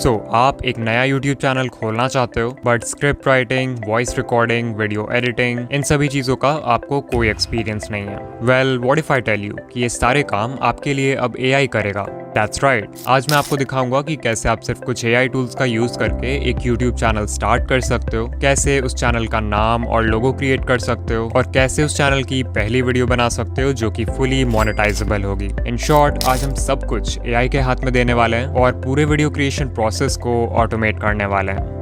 आप एक नया YouTube चैनल खोलना चाहते हो but script writing, voice recording, video editing, इन सभी चीज़ों का आपको कोई एक्सपीरियंस नहीं है। Well, what if I tell you कि ये सारे काम आपके लिए अब AI करेगा। That's right. आज मैं आपको दिखाऊंगा कि कैसे आप सिर्फ कुछ AI टूल्स का यूज करके एक YouTube चैनल स्टार्ट कर सकते हो, कैसे उस चैनल का नाम और लोगो क्रिएट कर सकते हो और कैसे उस चैनल की पहली वीडियो बना सकते हो जो कि फुली मोनेटाइजेबल होगी। इन शॉर्ट, आज हम सब कुछ AI के हाथ में देने वाले हैं और पूरे वीडियो क्रिएशन प्रोसेस को ऑटोमेट करने वाले हैं।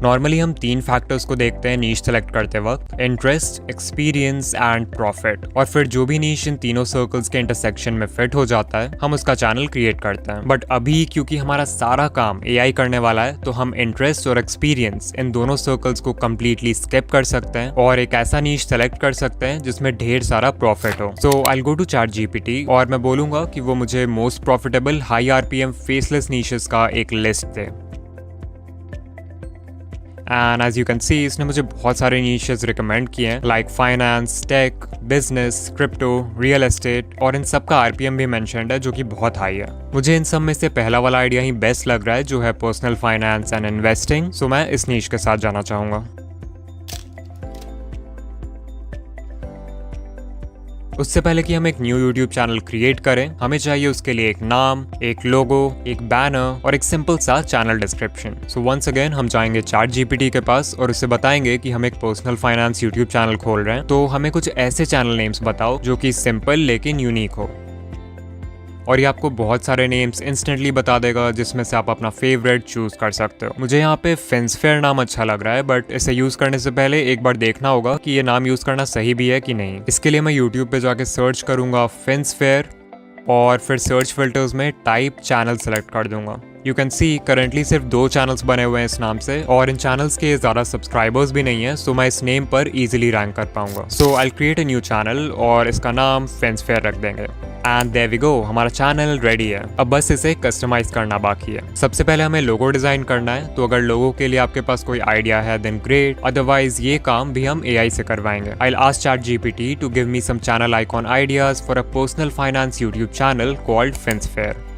नॉर्मली हम 3 फैक्टर्स को देखते हैं नीश सेलेक्ट करते वक्त: इंटरेस्ट, एक्सपीरियंस एंड प्रॉफिट। और फिर जो भी नीश इन तीनों सर्कल्स के इंटरसेक्शन में फिट हो जाता है, हम उसका चैनल क्रिएट करते हैं। बट अभी क्योंकि हमारा सारा काम AI करने वाला है, तो हम इंटरेस्ट और एक्सपीरियंस इन दोनों सर्कल्स को कम्प्लीटली स्किप कर सकते हैं और एक ऐसा नीश सेलेक्ट कर सकते हैं जिसमें ढेर सारा प्रॉफिट हो। सो आई गो टू ChatGPT और मैं बोलूंगा कि वो मुझे most profitable high RPM faceless niches का एक लिस्ट दे। And as you can see, इसने मुझे बहुत सारे नीशेस रिकमेंड किए हैं, like finance, tech, business, crypto, real estate, और इन सब का RPM भी मेंशन्ड है जो कि बहुत हाई है। मुझे इन सब में से पहला वाला आइडिया ही बेस्ट लग रहा है, जो है पर्सनल फाइनेंस एंड इन्वेस्टिंग। सो मैं इस नीश के साथ जाना चाहूँगा। उससे पहले कि हम एक न्यू YouTube चैनल क्रिएट करें, हमें चाहिए उसके लिए एक नाम, एक लोगो, एक बैनर और एक सिंपल सा channel description. So once again हम जाएंगे ChatGPT के पास और उससे बताएंगे कि हम एक पर्सनल फाइनेंस YouTube चैनल खोल रहे हैं, तो हमें कुछ ऐसे चैनल नेम्स बताओ जो कि सिंपल लेकिन यूनिक हो। और ये आपको बहुत सारे नेम्स इंस्टेंटली बता देगा जिसमें से आप अपना फेवरेट चूज कर सकते हो। मुझे यहाँ पे फिन्सफेयर नाम अच्छा लग रहा है, बट इसे यूज करने से पहले एक बार देखना होगा कि ये नाम यूज करना सही भी है कि नहीं। इसके लिए मैं YouTube पे जाके सर्च करूंगा फिन्सफेयर और फिर सर्च फिल्टर्स में टाइप चैनल सेलेक्ट कर दूंगा। यू कैन सी करंटली सिर्फ 2 चैनल्स बने हुए हैं इस नाम से और इन चैनल्स के ज़्यादा सब्सक्राइबर्स भी नहीं है, सो मैं इस नेम पर इजीली रैंक कर पाऊंगा। So I create a new channel और इसका नाम फिन्सफेयर रख देंगे। एंड देयर वी गो, हमारा चैनल रेडी है। अब बस इसे कस्टमाइज करना बाकी है। सबसे पहले हमें लोगो डिजाइन करना है, तो अगर लोगो के लिए आपके पास कोई आइडिया है देन ग्रेट, अदरवाइज ये काम भी हम AI से करवाएंगे। I will ask ChatGPT to give me some channel icon ideas for a personal finance YouTube channel called Finsfare.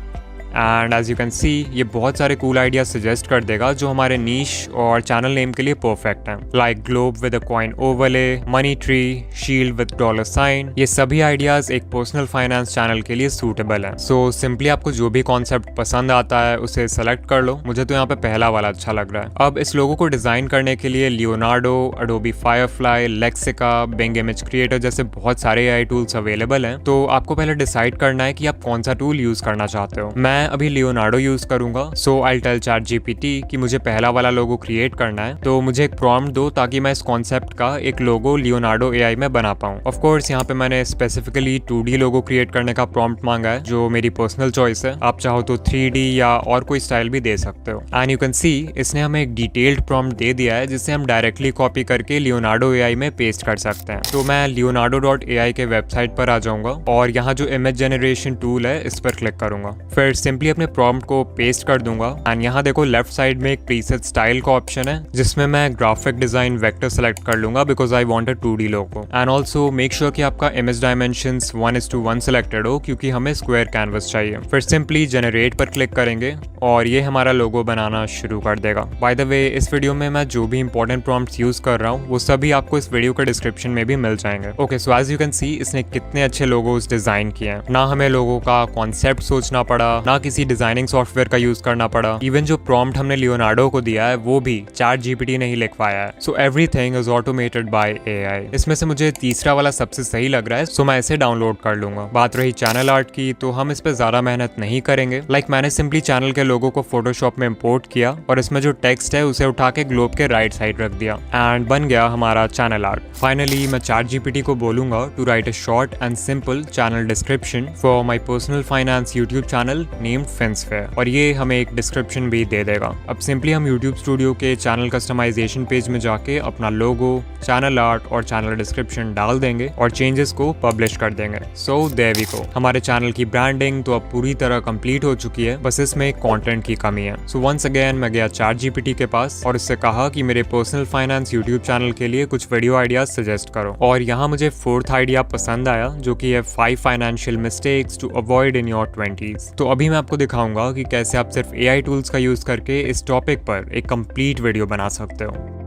And as you can see, ये बहुत सारे कूल आइडिया सजेस्ट कर देगा जो हमारे नीश और चैनल नेम के लिए परफेक्ट हैं, like globe with a coin overlay, money tree, shield with dollar sign. ये सभी आइडियाज एक पर्सनल फाइनेंस चैनल के लिए सूटेबल हैं। सो सिंपली आपको जो भी कॉन्सेप्ट पसंद आता है उसे सेलेक्ट कर लो। मुझे तो यहाँ पे पहला वाला अच्छा लग रहा है। अब इस लोगो को डिजाइन करने के लिए Leonardo, Adobe Firefly, Lexica, Bing image creator जैसे बहुत सारे AI टूल्स अवेलेबल हैं। तो आपको पहले डिसाइड करना है कि आप कौन सा टूल यूज करना चाहते हो। मैं अभी लियोनार्डो यूज करूंगा। सो आई टेल ChatGPT कि मुझे पहला वाला लोगो क्रिएट करना है, तो मुझे एक प्रॉम्प्ट दो ताकि मैं इस कॉन्सेप्ट का एक लोगो लियोनार्डो AI में बना पाऊं। ऑफ कोर्स यहाँ पे मैंने स्पेसिफिकली 2D लोगो क्रिएट करने का प्रॉम्प्ट मांगा है, जो मेरी पर्सनल चॉइस है। आप चाहो तो 3D या और कोई स्टाइल भी दे सकते हो। एंड यू कैन सी, इसने हमें एक डिटेल्ड प्रॉम्प्ट दे दिया है जिसे हम डायरेक्टली कॉपी करके लियोनार्डो AI में पेस्ट कर सकते हैं। तो मैं leonardo.ai के वेबसाइट पर आ जाऊंगा और यहाँ जो इमेज जनरेशन टूल है इस पर क्लिक करूंगा। फिर सिंपली अपने प्रॉम्प्ट को पेस्ट कर दूंगा। एंड यहाँ देखो लेफ्ट साइड में एक प्रीसेट स्टाइल का ऑप्शन है जिसमें मैं ग्राफिक डिजाइन वेक्टर सेलेक्ट कर लूंगा because I want a 2D logo. And also make sure कि आपका इमेज डायमेंशंस 1:1 सेलेक्टेड हो क्योंकि हमें स्क्वायर कैनवस चाहिए। फिर सिंपली जनरेट पर क्लिक करेंगे और ये हमारा लोगो बनाना शुरू कर देगा। बाय द वे, इस वीडियो में मैं जो भी इंपॉर्टेंट प्रॉम्प्ट्स यूज कर रहा हूँ वो सभी आपको इस वीडियो के डिस्क्रिप्शन में भी मिल जाएंगे। Okay, so as you can see, इसने कितने अच्छे लोगोज डिजाइन किए हैं। ना हमें लोगो का कॉन्सेप्ट सोचना पड़ा, ना किसी डिजाइनिंग सॉफ्टवेयर का यूज करना पड़ा। इवन जो प्रॉम्प्ट हमने लियोनार्डो को दिया है वो भी ChatGPT ने ही लिखवाया है। So everything is automated by AI। इसमें से मुझे तीसरा वाला सबसे सही लग रहा है, सो मैं इसे डाउनलोड कर लूंगा। बात रही चैनल आर्ट की, तो हम इस पे ज्यादा मेहनत नहीं करेंगे। मैंने सिंपली चैनल के लोगो को फोटोशॉप में इंपोर्ट किया और इसमें जो टेक्स्ट है उसे उठा के ग्लोब के राइट साइड रख दिया एंड बन गया हमारा चैनल आर्ट। फाइनली मैं ChatGPT को बोलूंगा to write a short and simple channel description for my personal finance YouTube channel named Finsfare और ये हमें एक डिस्क्रिप्शन भी दे देगा। अब सिंपली हम यूट्यूब स्टूडियो के चैनल कस्टमाइजेशन पेज में जाके अपना लोगो, चैनल आर्ट और चैनल डिस्क्रिप्शन डाल देंगे और चेंजेस को पब्लिश कर देंगे। सो देयर वी गो, हमारे चैनल की ब्रांडिंग तो अब पूरी तरह कंप्लीट हो चुकी है, बस इसमें कंटेंट की कमी है। सो वंस अगेन मैं गया ChatGPT के पास और उससे कहा कि मेरे पर्सनल फाइनेंस यूट्यूब चैनल के लिए कुछ वीडियो आइडियाज सजेस्ट करो और यहाँ मुझे 4th आइडिया पसंद आया जो कि है 5 financial mistakes to avoid in your 20s। तो अभी मैं आपको दिखाऊंगा कि कैसे आप सिर्फ AI टूल्स का यूज करके इस टॉपिक पर एक कंप्लीट वीडियो बना सकते हो।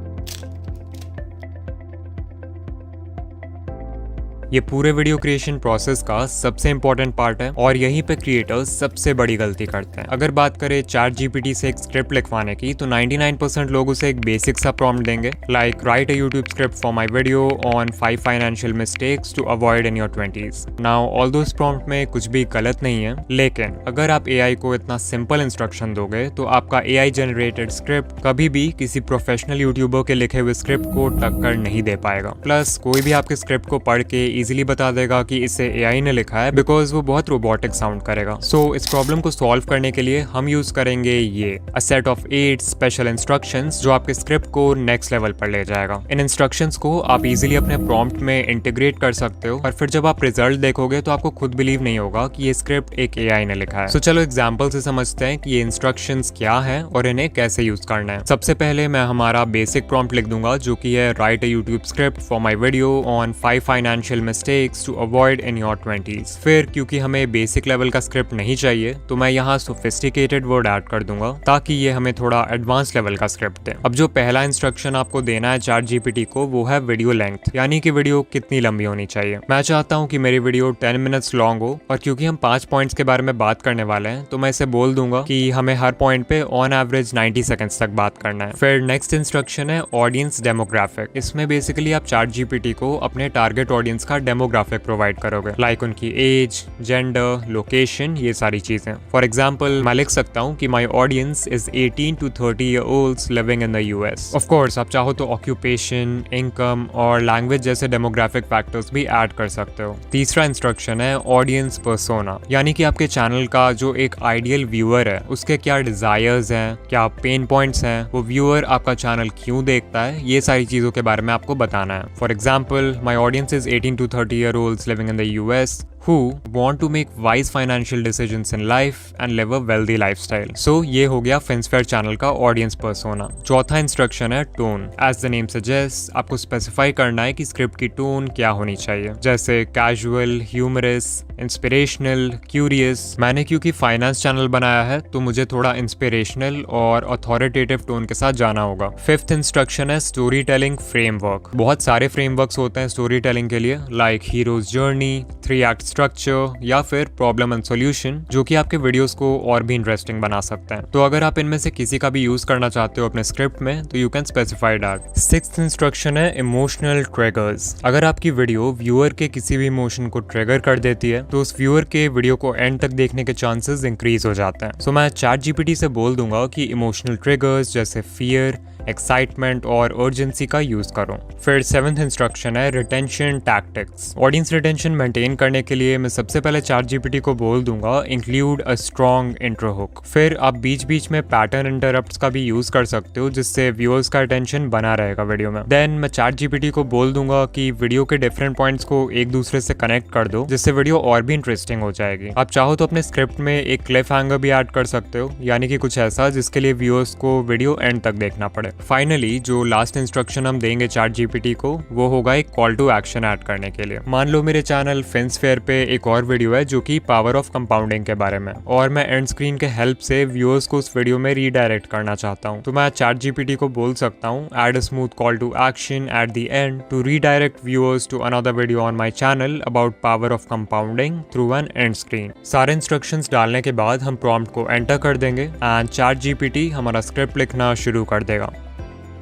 ये पूरे वीडियो क्रिएशन प्रोसेस का सबसे इंपॉर्टेंट पार्ट है और यहीं पे क्रिएटर्स सबसे बड़ी गलती करते हैं। अगर बात करें ChatGPT से एक स्क्रिप्ट लिखवाने की तो 99% लोग उसे एक बेसिक सा प्रॉम्प्ट देंगे, like write a YouTube script for my video on 5 financial mistakes to avoid in your 20s। Now although इस प्रॉम्प्ट में कुछ भी गलत नहीं है, लेकिन अगर आप AI को इतना सिंपल इंस्ट्रक्शन दोगे तो आपका AI जनरेटेड स्क्रिप्ट कभी भी किसी प्रोफेशनल यूट्यूबर के लिखे हुए स्क्रिप्ट को टक्कर नहीं दे पाएगा। प्लस कोई भी आपके स्क्रिप्ट को पढ़ के इजीली बता देगा कि इसे AI ने लिखा है, बिकॉज वो बहुत रोबोटिक साउंड करेगा। सो इस प्रॉब्लम को सॉल्व करने के लिए हम यूज करेंगे ये a set of 8 special instructions जो आपके स्क्रिप्ट को नेक्स्ट लेवल पर ले जाएगा। इन इंस्ट्रक्शंस को आप इजीली अपने प्रॉम्प्ट में इंटीग्रेट कर सकते हो और फिर जब आप रिजल्ट देखोगे तो आपको खुद बिलीव नहीं होगा कि ये स्क्रिप्ट एक AI ने लिखा है। सो चलो एग्जाम्पल से समझते हैं कि ये इंस्ट्रक्शंस क्या है और इन्हें कैसे यूज करना है। सबसे पहले मैं हमारा बेसिक प्रॉम्प्ट लिख दूंगा जो कि है write a YouTube script for my video on 5 financial mistakes to avoid in your 20s। फिर क्योंकि हमें बेसिक लेवल का स्क्रिप्ट नहीं चाहिए तो मैं यहाँ सोफिस्टिकेटेड वर्ड ऐड कर दूंगा ताकि ये हमें थोड़ा एडवांस लेवल का स्क्रिप्ट दे। अब जो पहला इंस्ट्रक्शन आपको देना है ChatGPT को वो है वीडियो लेंथ, यानी कि वीडियो कितनी लंबी होनी चाहिए। मैं चाहता हूँ कि मेरी वीडियो 10 मिनट्स लॉन्ग हो और क्योंकि हम 5 पॉइंट्स के बारे में बात करने वाले हैं तो मैं इसे बोल दूंगा कि हमें हर पॉइंट पे ऑन एवरेज 90 सेकंड्स तक बात करना है। फिर नेक्स्ट इंस्ट्रक्शन है ऑडियंस डेमोग्राफिक। इसमें बेसिकली आप ChatGPT को अपने टारगेट ऑडियंस का डेमोग्राफिक प्रोवाइड करोगे, लाइक उनकी एज, जेंडर, लोकेशन, ये सारी चीजें। फॉर एग्जाम्पल मैं लिख सकता हूँ कि my audience is 18 to 30 year olds living in the US। Of course आप चाहो तो ऑक्यूपेशन, इनकम और लैंग्वेज जैसे डेमोग्राफिक फैक्टर्स भी ऐड कर सकते हो। तीसरा इंस्ट्रक्शन है ऑडियंस पर्सोना, यानी कि आपके चैनल का जो एक आइडियल व्यूअर है उसके क्या डिजायर्स हैं, क्या पेन पॉइंट्स हैं, वो व्यूअर आपका चैनल क्यों देखता है, ये सारी चीजों के बारे में आपको बताना है। For example my audience is 18 to 30 year olds living in the US who want to make wise financial decisions in life and live a wealthy lifestyle. So ये हो गया फेंसफेयर चैनल का ऑडियंस पर्सोना। चौथा इंस्ट्रक्शन है tone. As the name suggest आपको specify करना है कि स्क्रिप्ट की टोन क्या होनी चाहिए, जैसे कैजुअल, ह्यूमरस, इंस्पिरेशनल, क्यूरियस। मैंने क्योंकि फाइनेंस चैनल बनाया है तो मुझे थोड़ा इंस्पिरेशनल और अथॉरिटेटिव टोन के साथ जाना होगा। फिफ्थ इंस्ट्रक्शन है स्टोरी टेलिंग फ्रेमवर्क। बहुत सारे फ्रेमवर्क्स होते हैं स्टोरी टेलिंग के लिए, like heroes journey, 3 act structure या फिर प्रॉब्लम एंड सॉल्यूशन, जो कि आपके वीडियोस को और भी इंटरेस्टिंग बना सकते हैं। तो अगर आप इनमें से किसी का भी यूज करना चाहते हो अपने स्क्रिप्ट में तो you can specify that. Sixth instruction है इमोशनल ट्रिगर्स। अगर आपकी वीडियो व्यूअर के किसी भी इमोशन को ट्रिगर कर देती है तो उस व्यूअर के वीडियो को एंड तक देखने के चांसेस इंक्रीज हो जाते हैं। सो मैं ChatGPT से बोल दूंगा कि इमोशनल ट्रिगर्स जैसे फियर, एक्साइटमेंट और अर्जेंसी का यूज करो। फिर 7th इंस्ट्रक्शन है retention tactics. Audience retention maintain करने के लिए मैं सबसे पहले ChatGPT को बोल दूंगा include a strong intro hook. फिर आप बीच बीच में पैटर्न इंटरप्ट्स का भी यूज कर सकते हो जिससे व्यूअर्स का अटेंशन बना रहेगा वीडियो में। देन मैं ChatGPT को बोल दूंगा कि वीडियो के डिफरेंट पॉइंट्स को एक दूसरे से कनेक्ट कर दो जिससे वीडियो और भी इंटरेस्टिंग हो जाएगी। आप चाहो तो अपने स्क्रिप्ट में एक क्लिफ हैंगर भी ऐड कर सकते हो, यानी कि कुछ ऐसा जिसके लिए व्यूअर्स को वीडियो एंड तक देखना पड़े। फाइनली जो लास्ट इंस्ट्रक्शन हम देंगे ChatGPT को वो होगा एक कॉल टू एक्शन ऐड करने के लिए। मान लो मेरे चैनल फेंसफेयर पे एक और वीडियो है जो कि पावर ऑफ कंपाउंडिंग के बारे में, और मैं एंड स्क्रीन के हेल्प से व्यूअर्स को उस वीडियो में रीडायरेक्ट करना चाहता हूँ। तो मैं ChatGPT को बोल सकता हूँ add a smooth call to action at the end to redirect viewers to another video on my channel about power of compounding through an end screen. सारे इंस्ट्रक्शंस डालने के बाद हम प्रॉम्प्ट को एंटर कर देंगे एंड ChatGPT हमारा script लिखना शुरू कर देगा।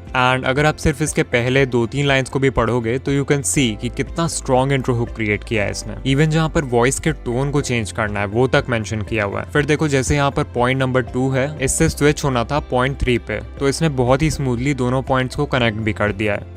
एंड अगर आप सिर्फ इसके पहले 2-3 लाइंस को भी पढ़ोगे तो यू कैन सी कि कितना स्ट्रॉन्ग इंट्रो हुक क्रिएट किया है इसने। इवन जहाँ पर वॉइस के टोन को चेंज करना है वो तक मेंशन किया हुआ है। फिर देखो जैसे यहाँ पर पॉइंट नंबर 2 है, इससे स्विच होना था पॉइंट 3 पे, तो इसने बहुत ही स्मूथली दोनों पॉइंट्स को कनेक्ट भी कर दिया है।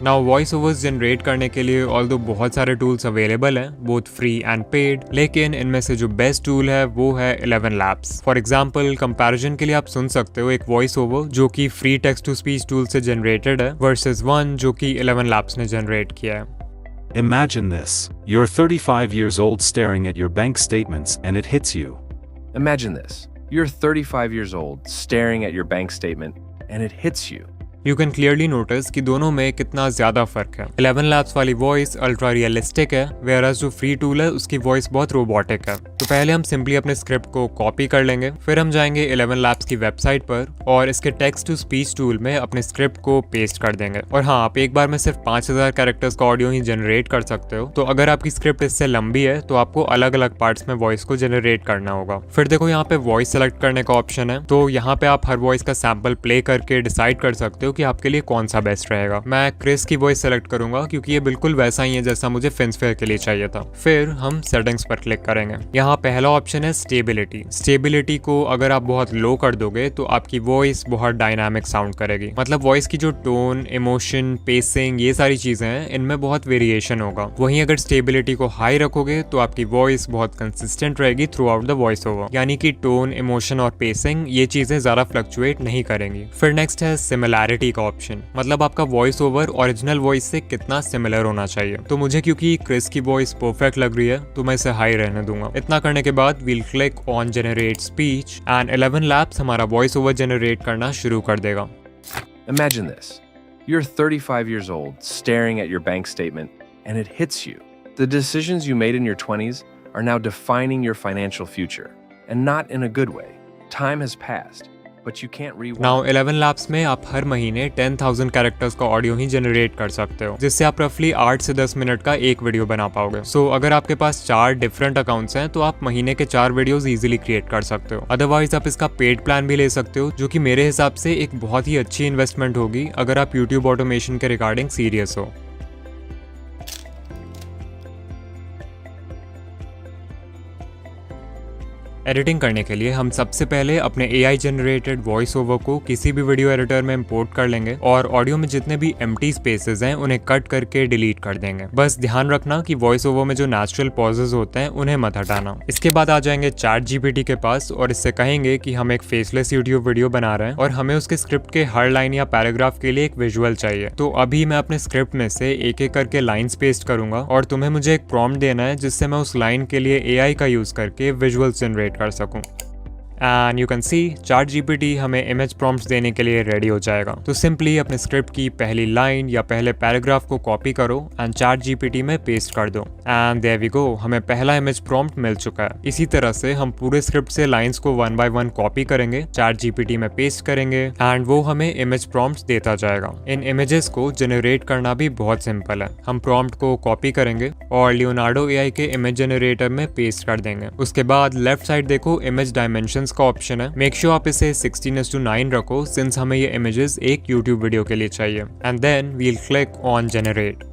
नाउ वॉइस ओवर्स जनरेट करने के लिए ऑल्दो बहुत सारे टूल्स अवेलेबल हैं, बोथ फ्री एंड पेड, लेकिन इनमें से जो बेस्ट टूल है वो है 11 Labs। फॉर एग्जांपल कंपैरिजन के लिए आप सुन सकते हो एक वॉइस ओवर जो कि free text to speech tool से जनरेटेड है वर्सेस वन जो कि 11 Labs ने जनरेट किया है। Imagine this. You're 35 years old staring at your bank statements and it hits you. Imagine this. You're 35 years old staring at your bank statement and it hits you. You can clearly notice कि दोनों में कितना ज्यादा फर्क है। 11 Labs वाली voice ultra realistic है, whereas जो फ्री टूल है उसकी वॉइस बहुत रोबोटिक है। तो पहले हम सिंपली अपने स्क्रिप्ट को कॉपी कर लेंगे, फिर हम जाएंगे 11 Labs की वेबसाइट पर और इसके टेक्स्ट टू स्पीच टूल में अपने स्क्रिप्ट को पेस्ट कर देंगे। और हाँ, आप एक बार में सिर्फ 5000 कैरेक्टर्स का ऑडियो ही जनरेट कर सकते हो, तो अगर आपकी स्क्रिप्ट इससे लंबी है तो आपको अलग अलग पार्ट्स में वॉइस को जनरेट करना होगा। फिर देखो यहाँ पे वॉइस सेलेक्ट करने का ऑप्शन है, तो यहाँ पे आप हर वॉइस का सैंपल प्ले करके डिसाइड कर सकते हो कि आपके लिए कौन सा बेस्ट रहेगा। मैं क्रिस की वॉइस सेलेक्ट करूंगा क्योंकि ये बिल्कुल वैसा ही है जैसा मुझे फिल्मफेयर के लिए चाहिए था। फिर हम सेटिंग्स पर क्लिक करेंगे। यहाँ पहला ऑप्शन है स्टेबिलिटी। स्टेबिलिटी को अगर आप बहुत लो कर दोगे तो आपकी वॉइस बहुत डायनामिक साउंड करेगी, मतलब वॉइस की जो टोन, इमोशन, पेसिंग, ये सारी चीजें हैं इनमें बहुत वेरिएशन होगा। वहीं अगर स्टेबिलिटी को हाई रखोगे तो आपकी वॉइस बहुत कंसिस्टेंट रहेगी through out the voice over, यानी कि टोन, इमोशन और पेसिंग ये चीजें ज्यादा फ्लक्चुएट नहीं करेंगी। फिर नेक्स्ट है सिमिलैरिटी का ऑप्शन, मतलब आपका वॉइस ओवर ओरिजिनल वॉइस से कितना सिमिलर होना चाहिए। तो मुझे क्योंकि क्रिस की वॉइस परफेक्ट लग रही है तो मैं इसे हाई रहने दूंगा। इतना करने के बाद we'll click on generate speech and 11 Labs हमारा वॉइस ओवर जनरेट करना शुरू कर देगा। Imagine this. You're 35 years old staring at your bank statement and it hits you. The decisions you made in your 20s are now defining your financial future, and not in a good way. Time has passed, but you can't rewind. Now 11 Labs में आप हर महीने 10,000 characters का audio ही generate कर सकते हो, जिससे आप रफली 8 से 10 मिनट का एक वीडियो बना पाओगे। सो अगर आपके पास 4 डिफरेंट अकाउंट्स हैं तो आप महीने के 4 वीडियोस इजीली क्रिएट कर सकते हो। अदरवाइज आप इसका पेड प्लान भी ले सकते हो, जो कि मेरे हिसाब से एक बहुत ही अच्छी इन्वेस्टमेंट होगी अगर आप यूट्यूब ऑटोमेशन के रिगार्डिंग सीरियस हो। एडिटिंग करने के लिए हम सबसे पहले अपने AI जनरेटेड वॉइस ओवर को किसी भी वीडियो एडिटर में इंपोर्ट कर लेंगे और ऑडियो में जितने भी एम्प्टी स्पेसेस हैं उन्हें कट करके डिलीट कर देंगे। बस ध्यान रखना कि वॉइस ओवर में जो नेचुरल पॉजेस होते हैं उन्हें मत हटाना। इसके बाद आ जाएंगे ChatGPT के पास और इससे कहेंगे कि हम एक फेसलेस यूट्यूब वीडियो बना रहे हैं और हमें उसके स्क्रिप्ट के हर लाइन या पैराग्राफ के लिए एक विजुअल चाहिए। तो अभी मैं अपने स्क्रिप्ट में से एक एक करके लाइन्स पेस्ट करूंगा और तुम्हें मुझे एक प्रॉम्प्ट देना है जिससे मैं उस लाइन के लिए AI का यूज करके विजुअल्स जनरेट कर सकूं। And you can C ChatGPT हमें इमेज प्रॉम्प्ट्स देने के लिए रेडी हो जाएगा। तो सिंपली अपने स्क्रिप्ट की पहली लाइन या पहले पैराग्राफ को कॉपी करो एंड ChatGPT में पेस्ट कर दो एंड देयर वी गो, हमें पहला इमेज प्रॉम्प्ट मिल चुका है। इसी तरह से हम पूरे स्क्रिप्ट से लाइंस को 1 बाय 1 कॉपी करेंगे, ChatGPT में पेस्ट करेंगे एंड वो हमें इमेज प्रॉम्प्ट्स देता जाएगा। इन इमेजेस को जनरेट करना भी बहुत सिंपल है। हम प्रॉम्प्ट को कॉपी करेंगे और लियोनार्डो AI के इमेज जनरेटर में पेस्ट कर देंगे। उसके बाद लेफ्ट साइड देखो इमेज डायमेंशन का ऑप्शन है। मेक श्योर आप इसे 16:9 रखो सिंस हमें ये इमेजेस एक यूट्यूब वीडियो के लिए चाहिए and then we'll click on generate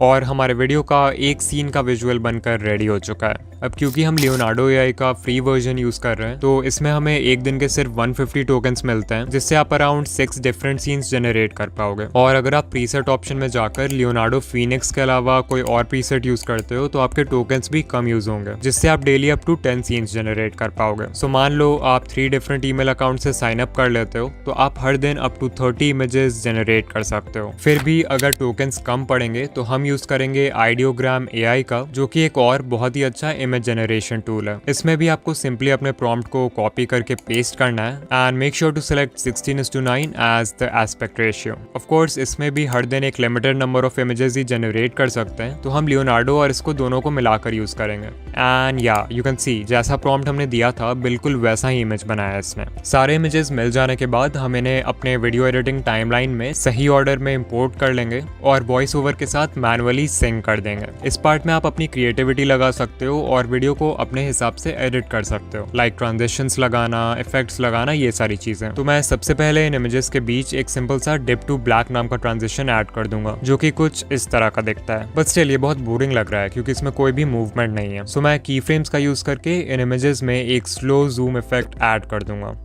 और हमारे वीडियो का एक सीन का विजुअल बनकर रेडी हो चुका है। अब क्योंकि हम लियोनार्डो AI का फ्री वर्जन यूज कर रहे हैं तो इसमें हमें एक दिन के सिर्फ 150 टोकन्स मिलते हैं, जिससे आप अराउंड 6 डिफरेंट सीन्स जनरेट कर पाओगे। और अगर आप प्रीसेट ऑप्शन में जाकर लियोनार्डो फीनिक्स के अलावा कोई और प्रीसेट यूज करते हो तो आपके टोकन्स भी कम यूज होंगे, जिससे आप daily up to 10 scenes generate कर पाओगे। सो मान लो आप 3 डिफरेंट ईमेल अकाउंट से साइन अप कर लेते हो तो आप हर दिन अप टू 30 इमेजेस जनरेट कर सकते हो। फिर भी अगर टोकन्स कम पड़ेंगे तो हम यूज करेंगे आइडियोग्राम AI का, जो कि एक और बहुत ही अच्छा इमेज जनरेशन टूल है। इसमें भी आपको सिंपली अपने प्रॉम्प्ट को कॉपी करके पेस्ट करना है and make sure to select 16:9 as the aspect ratio. Of course इसमें भी हर दिन एक लिमिटेड नंबर ऑफ इमेजेस ही जनरेट कर सकते हैं, तो हम लियोनार्डो और इसको दोनों को मिलाकर यूज करेंगे। एंड या यू कैन सी जैसा प्रॉम्प्ट हमने दिया था बिल्कुल वैसा ही इमेज बनाया इसने। सारे इमेजेस मिल जाने के बाद हम इन्हें अपने वीडियो एडिटिंग टाइमलाइन में सही ऑर्डर में इंपोर्ट कर लेंगे और वॉइस ओवर के साथ मैनुअली सिंक कर देंगे। इस पार्ट में आप अपनी क्रिएटिविटी लगा सकते हो और वीडियो को अपने हिसाब से एडिट कर सकते हो, लाइक ट्रांजिशंस लगाना, इफेक्ट्स लगाना, ये सारी चीजें। तो मैं सबसे पहले इन इमेजेस के बीच एक सिंपल सा डिप टू ब्लैक नाम का ट्रांजिशन ऐड कर दूंगा, जो कि कुछ इस तरह का दिखता है। बट स्टिल ये बहुत बोरिंग लग रहा है क्योंकि इसमें कोई भी मूवमेंट नहीं है। सो मैं की फ्रेम्स का यूज करके इन इमेजेस में एक स्लो जूम इफेक्ट ऐड कर दूंगा।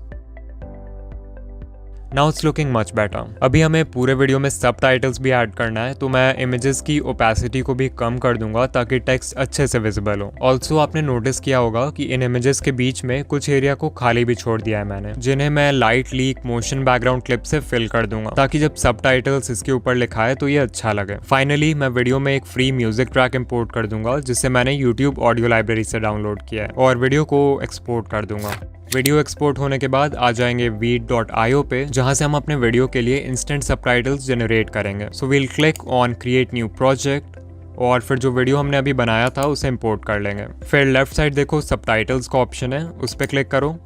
Now it's looking much better. अभी हमें पूरे वीडियो में सबटाइटल्स भी ऐड करना है, तो मैं इमेजेस की ओपेसिटी को भी कम कर दूंगा ताकि टेक्स्ट अच्छे से विजिबल हो। ऑल्सो आपने नोटिस किया होगा कि इन इमेजेस के बीच में कुछ एरिया को खाली भी छोड़ दिया है मैंने, जिन्हें मैं light leak motion background clip से फिल कर दूंगा ताकि जब सबटाइटल्स इसके ऊपर लिखा है तो ये अच्छा लगे। फाइनली मैं वीडियो में एक फ्री म्यूजिक ट्रैक इंपोर्ट कर दूंगा जिसे मैंने यूट्यूब ऑडियो लाइब्रेरी से डाउनलोड किया है और वीडियो को एक्सपोर्ट कर दूंगा। वीडियो एक्सपोर्ट होने के बाद आ जाएंगे veed.io पे, जहां से हम अपने वीडियो के लिए इंस्टेंट सबटाइटल्स जनरेट करेंगे। So we'll click on create new project और फिर जो वीडियो हमने अभी बनाया था उसे इंपोर्ट कर लेंगे। फिर लेफ्ट साइड देखो सबटाइटल्स का ऑप्शन है, उस पर क्लिक करो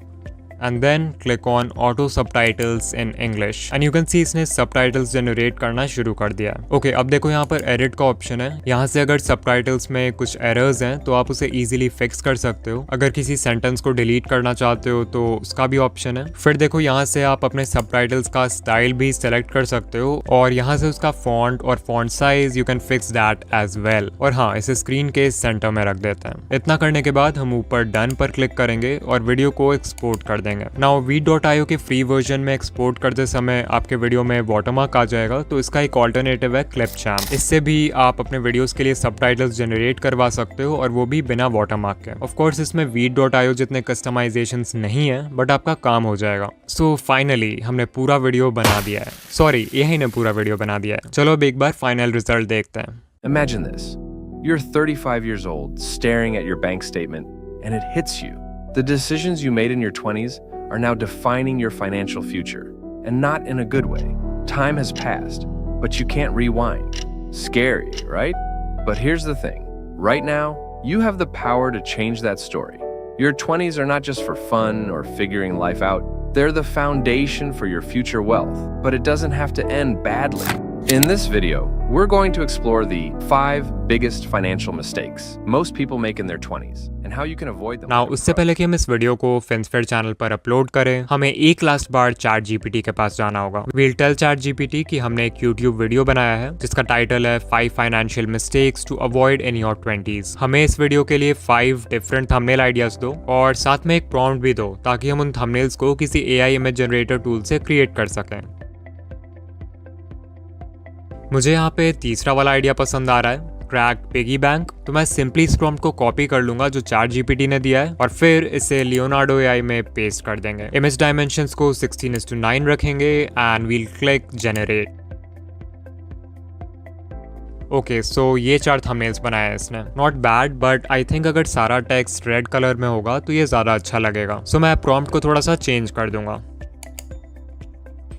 and then click on auto subtitles in English and you can see इसने subtitles generate करना शुरू कर दिया। ओके, अब देखो यहाँ पर edit का ऑप्शन है। यहाँ से अगर subtitles में कुछ errors हैं तो आप उसे easily fix कर सकते हो। अगर किसी sentence को delete करना चाहते हो तो उसका भी ऑप्शन है। फिर देखो यहाँ से आप अपने subtitles का स्टाइल भी select कर सकते हो और यहाँ से उसका font और font size you can fix that as well। और हाँ, इसे स्क्रीन के सेंटर में रख देते हैं। इतना करने के बाद हम ऊपर डन पर क्लिक करेंगे और वीडियो को एक्सपोर्ट कर देंगे। नाउ veed.io के फ्री वर्जन में एक्सपोर्ट करते समय आपके वीडियो में वाटरमार्क आ जाएगा, तो इसका एक ऑल्टरनेटिव है क्लिपचैम्प। इससे भी आप अपने वीडियोस के लिए सबटाइटल्स जनरेट करवा सकते हो और वो भी बिना वाटरमार्क के। ऑफ कोर्स इसमें veed.io जितने कस्टमाइजेशंस नहीं है, बट आपका काम हो जाएगा। सो फाइनली हमने पूरा वीडियो बना दिया है। सॉरी, यही ने पूरा वीडियो बना दिया है। चलो अब एक बार फाइनल रिजल्ट देखते हैं। Imagine this. You're 35 years old, staring at your bank statement, and it hits you. The decisions you made in your 20s are now defining your financial future, and not in a good way. Time has passed, but you can't rewind. Scary, right? But here's the thing. Right now, you have the power to change that story. Your 20s are not just for fun or figuring life out. They're the foundation for your future wealth, but it doesn't have to end badly. In this video, we're going to explore the 5 biggest financial mistakes most people make in their 20s and how you can avoid them. Now, उससे पहले कि हम इस video को FinSphere channel पर upload करें, हमें एक लास्ट बार ChatGPT के पास जाना होगा। We'll tell ChatGPT कि हमने एक YouTube वीडियो बनाया है जिसका टाइटल है 5 Financial Mistakes to Avoid in Your 20s। हमें इस वीडियो के लिए 5 डिफरेंट थंबनेल आइडियाज दो और साथ में एक प्रॉम्प्ट भी दो ताकि हम उन थंबनेल्स को किसी AI इमेज जनरेटर टूल से क्रिएट कर सकें। मुझे यहाँ पे तीसरा वाला आइडिया पसंद आ रहा है, क्रैक्ड पिगी बैंक। तो मैं सिंपली इस प्रॉम्प्ट को कॉपी कर लूंगा जो ChatGPT ने दिया है और फिर इसे लियोनार्डो AI में पेस्ट कर देंगे। इमेज डायमेंशंस को 16:9 रखेंगे and will click generate. Okay, so ये 4 थंबनेल्स बनाए हैं इसने। Not bad, but I think अगर सारा टेक्स्ट रेड कलर में होगा तो ये ज्यादा अच्छा लगेगा। सो मैं प्रॉम्प्ट को थोड़ा सा चेंज कर दूंगा।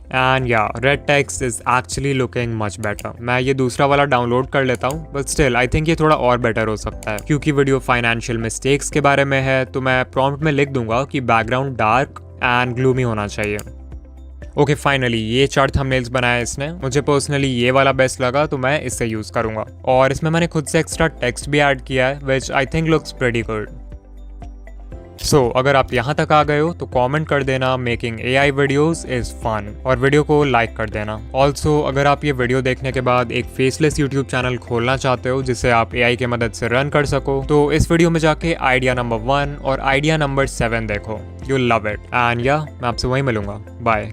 एंड या red text is actually looking much better. मैं ये दूसरा वाला डाउनलोड कर लेता हूँ, बट स्टिल आई थिंक ये थोड़ा और बेटर हो सकता है। क्योंकि वीडियो फाइनेंशियल मिस्टेक्स के बारे में है तो मैं प्रॉम्प्ट में लिख दूंगा कि बैकग्राउंड डार्क एंड ग्लूमी होना चाहिए। ओके, फाइनली ये 4 थंबनेल्स बनाए इसने। मुझे पर्सनली ये वाला बेस्ट लगा तो मैं इससे यूज करूंगा और इसमें मैंने खुद से एक्स्ट्रा टेक्स्ट भी ऐड किया है which I think looks pretty good. So अगर आप यहाँ तक आ गए हो तो कमेंट कर देना making AI videos is fun और वीडियो को लाइक कर देना। ऑल्सो अगर आप ये वीडियो देखने के बाद एक फेसलेस YouTube चैनल खोलना चाहते हो जिसे आप AI की मदद से रन कर सको तो इस वीडियो में जाके आइडिया नंबर 1 और आइडिया नंबर 7 देखो, यू लव इट। एंड या मैं आपसे वहीं मिलूंगा। बाय।